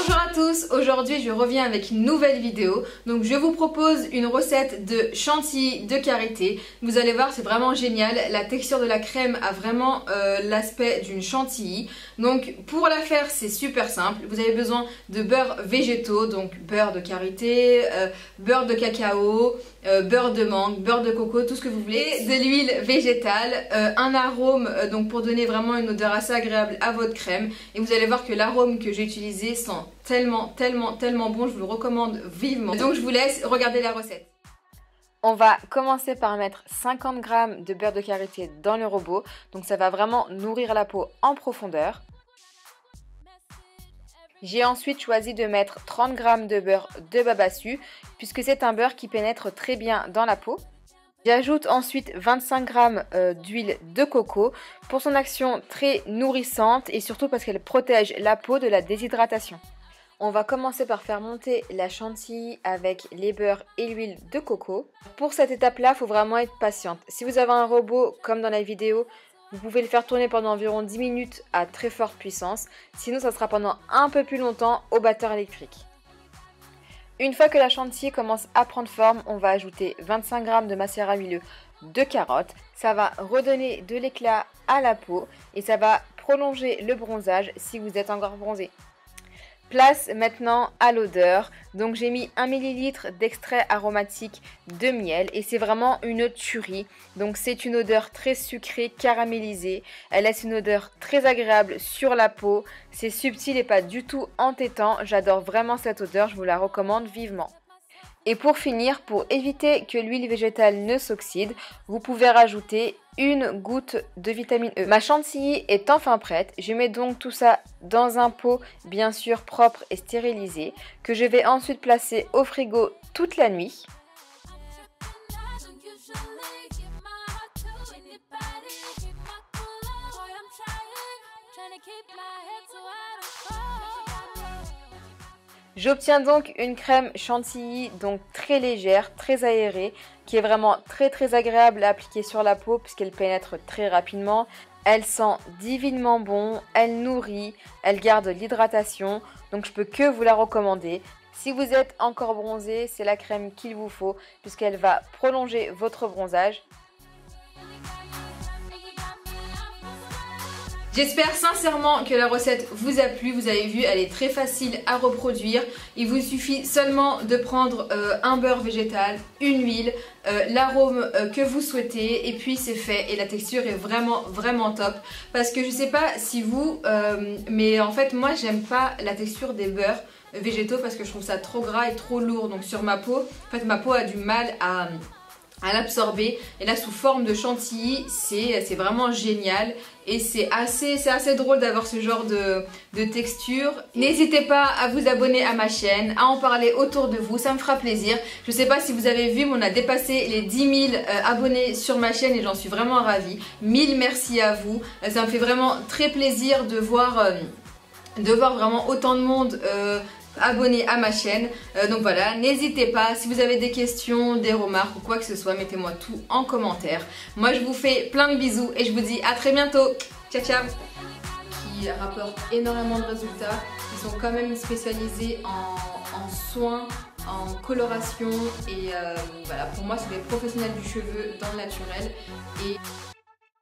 Bonjour à tous, aujourd'hui je reviens avec une nouvelle vidéo. Donc je vous propose une recette de chantilly de karité. Vous allez voir, c'est vraiment génial. La texture de la crème a vraiment l'aspect d'une chantilly. Donc pour la faire, c'est super simple. Vous avez besoin de beurre végétaux, donc beurre de karité, beurre de cacao, beurre de mangue, beurre de coco, tout ce que vous voulez, de l'huile végétale, un arôme donc pour donner vraiment une odeur assez agréable à votre crème. Et vous allez voir que l'arôme que j'ai utilisé sent tellement bon, je vous le recommande vivement. Donc je vous laisse regarder la recette. On va commencer par mettre 50 g de beurre de karité dans le robot. Donc ça va vraiment nourrir la peau en profondeur. J'ai ensuite choisi de mettre 30 g de beurre de babassu puisque c'est un beurre qui pénètre très bien dans la peau. J'ajoute ensuite 25 g d'huile de coco pour son action très nourrissante et surtout parce qu'elle protège la peau de la déshydratation. On va commencer par faire monter la chantilly avec les beurres et l'huile de coco. Pour cette étape-là, il faut vraiment être patiente. Si vous avez un robot comme dans la vidéo, vous pouvez le faire tourner pendant environ 10 minutes à très forte puissance. Sinon, ça sera pendant un peu plus longtemps au batteur électrique. Une fois que la chantilly commence à prendre forme, on va ajouter 25 g de macérat huileux de carottes. Ça va redonner de l'éclat à la peau et ça va prolonger le bronzage si vous êtes encore bronzé. Place maintenant à l'odeur. Donc j'ai mis 1 ml d'extrait aromatique de miel et c'est vraiment une tuerie. Donc c'est une odeur très sucrée, caramélisée. Elle laisse une odeur très agréable sur la peau. C'est subtil et pas du tout entêtant. J'adore vraiment cette odeur, je vous la recommande vivement. Et pour finir, pour éviter que l'huile végétale ne s'oxyde, vous pouvez rajouter une goutte de vitamine E. Ma chantilly est enfin prête. Je mets donc tout ça dans un pot bien sûr propre et stérilisé que je vais ensuite placer au frigo toute la nuit. J'obtiens donc une crème chantilly donc très légère, très aérée, qui est vraiment très agréable à appliquer sur la peau puisqu'elle pénètre très rapidement. Elle sent divinement bon, elle nourrit, elle garde l'hydratation, donc je peux que vous la recommander. Si vous êtes encore bronzé, c'est la crème qu'il vous faut puisqu'elle va prolonger votre bronzage. J'espère sincèrement que la recette vous a plu. Vous avez vu, elle est très facile à reproduire. Il vous suffit seulement de prendre un beurre végétal, une huile, l'arôme que vous souhaitez et puis c'est fait. Et la texture est vraiment top. Parce que je sais pas si vous, mais en fait moi j'aime pas la texture des beurres végétaux parce que je trouve ça trop gras et trop lourd. Donc sur ma peau, en fait ma peau a du mal à l'absorber et là sous forme de chantilly c'est vraiment génial et c'est assez drôle d'avoir ce genre de texture. N'hésitez pas à vous abonner à ma chaîne, à en parler autour de vous, ça me fera plaisir. Je sais pas si vous avez vu mais on a dépassé les 10 000 abonnés sur ma chaîne et j'en suis vraiment ravie. 1000 merci à vous, ça me fait vraiment très plaisir de voir vraiment autant de monde abonné à ma chaîne. Donc voilà, n'hésitez pas, si vous avez des questions, des remarques ou quoi que ce soit, mettez-moi tout en commentaire. Moi je vous fais plein de bisous et je vous dis à très bientôt. Ciao. Qui rapportent énormément de résultats. Ils sont quand même spécialisés en soins, en coloration et voilà, pour moi c'est des professionnels du cheveu dans le naturel et